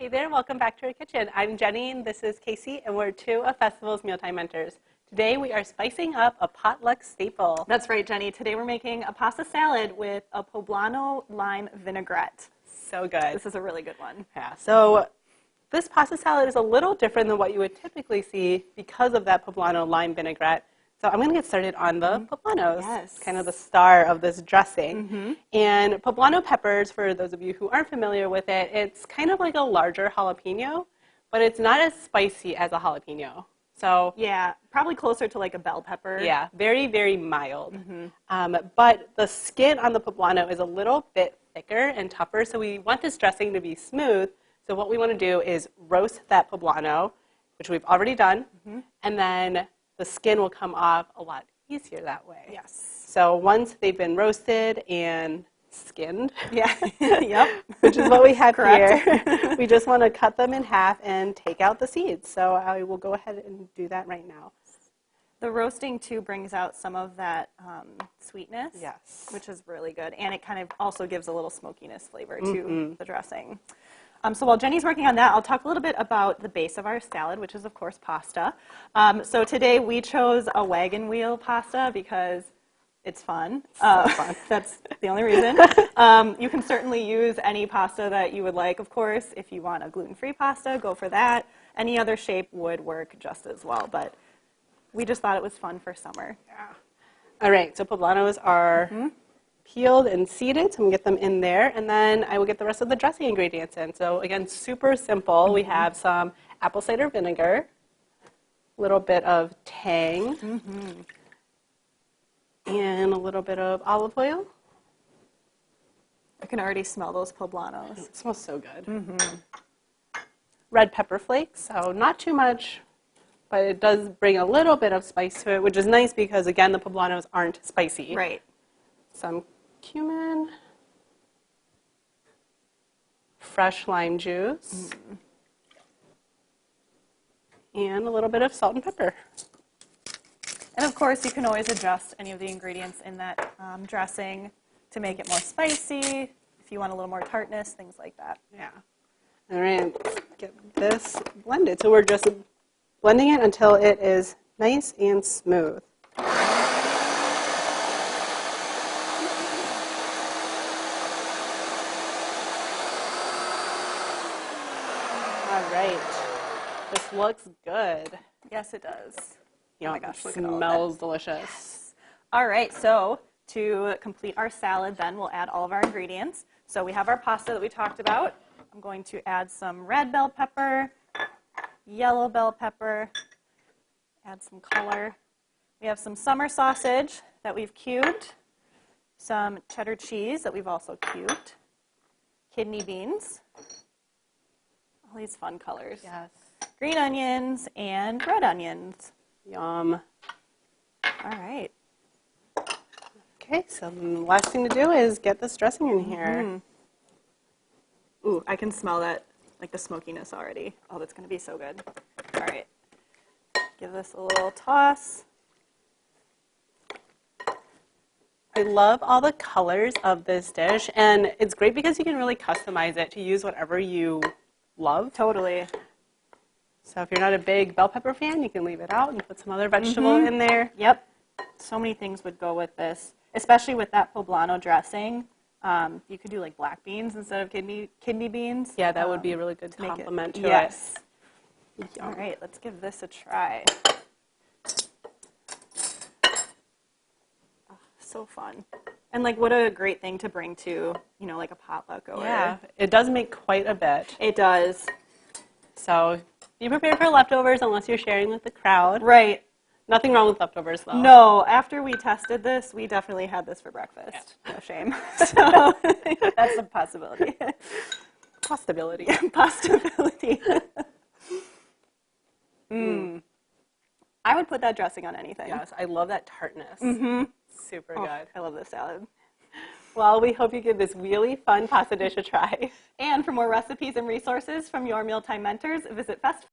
Hey there, welcome back to our kitchen. I'm Jenny and this is Casey, and we're two of Festival's Mealtime Mentors. Today we are spicing up a potluck staple. That's right, Jenny. Today we're making a pasta salad with a Poblano lime vinaigrette. So good. This is a really good one. Yeah, so this pasta salad is a little different than what you would typically see because of that Poblano lime vinaigrette. So I'm going to get started on the poblanos, Yes. kind of the star of this dressing. And poblano peppers, for those of you who aren't familiar with it, it's kind of like a larger jalapeno, but it's not as spicy as a jalapeno. So Yeah, probably closer to like a bell pepper. yeah, very, very mild. But the skin on the poblano is a little bit thicker and tougher, so we want this dressing to be smooth. So what we want to do is roast that poblano, which we've already done, and then the skin will come off a lot easier that way. Yes. So once they've been roasted and skinned, Yeah. Yep. which is what we have Correct. here, we just want to cut them in half and take out the seeds. So I will go ahead and do that right now. The roasting too brings out some of that sweetness. Yes. Which is really good, and it kind of also gives a little smokiness flavor to the dressing. So while Jenny's working on that, I'll talk a little bit about the base of our salad, which is, of course, pasta. So today we chose a wagon wheel pasta because it's fun. Fun. That's the only reason. You can certainly use any pasta that you would like, of course. If you want a gluten-free pasta, go for that. Any other shape would work just as well, but we just thought it was fun for summer. Yeah. All right, so poblanos are peeled and seeded, so I'm going to get them in there, and then I will get the rest of the dressing ingredients in. So again, super simple. We have some apple cider vinegar, a little bit of tang, and a little bit of olive oil. I can already smell those poblanos. It smells so good. Red pepper flakes, so not too much, but it does bring a little bit of spice to it, which is nice because, again, the poblanos aren't spicy. Right. Some cumin, fresh lime juice, and a little bit of salt and pepper. And of course, you can always adjust any of the ingredients in that dressing to make it more spicy, if you want a little more tartness, things like that. Yeah. All right, let's get this blended. So we're just blending it until it is nice and smooth. All right, this looks good. Yes, it does. Oh my gosh, look at all of smells delicious. All right, so to complete our salad then, we'll add all of our ingredients. So we have our pasta that we talked about. I'm going to add some red bell pepper, yellow bell pepper, add some color. We have some summer sausage that we've cubed, some cheddar cheese that we've also cubed, kidney beans, all these fun colors. Yes. Green onions and red onions. Yum. All right. Okay, so the last thing to do is get this dressing in here. Ooh, I can smell that, like the smokiness already. Oh, that's going to be so good. All right. Give this a little toss. I love all the colors of this dish, and it's great because you can really customize it to use whatever you love. Totally. So if you're not a big bell pepper fan, you can leave it out and put some other vegetable in there. Yep. So many things would go with this, especially with that poblano dressing. You could do like black beans instead of kidney beans. Yeah, that would be a really good make it- compliment to yes. it. Yum. All right, let's give this a try. Oh, so fun. And like what a great thing to bring to, like a potluck or Yeah, it does make quite a bit. It does. So be prepared for leftovers unless you're sharing with the crowd. Right. Nothing wrong with leftovers, though. No, after we tested this, we definitely had this for breakfast. No shame. So that's a possibility. Possibility. Possibility. I would put that dressing on anything. Yes, I love that tartness. Super good. I love this salad. Well, we hope you give this really fun pasta dish a try. And for more recipes and resources from your mealtime mentors, visit Fest.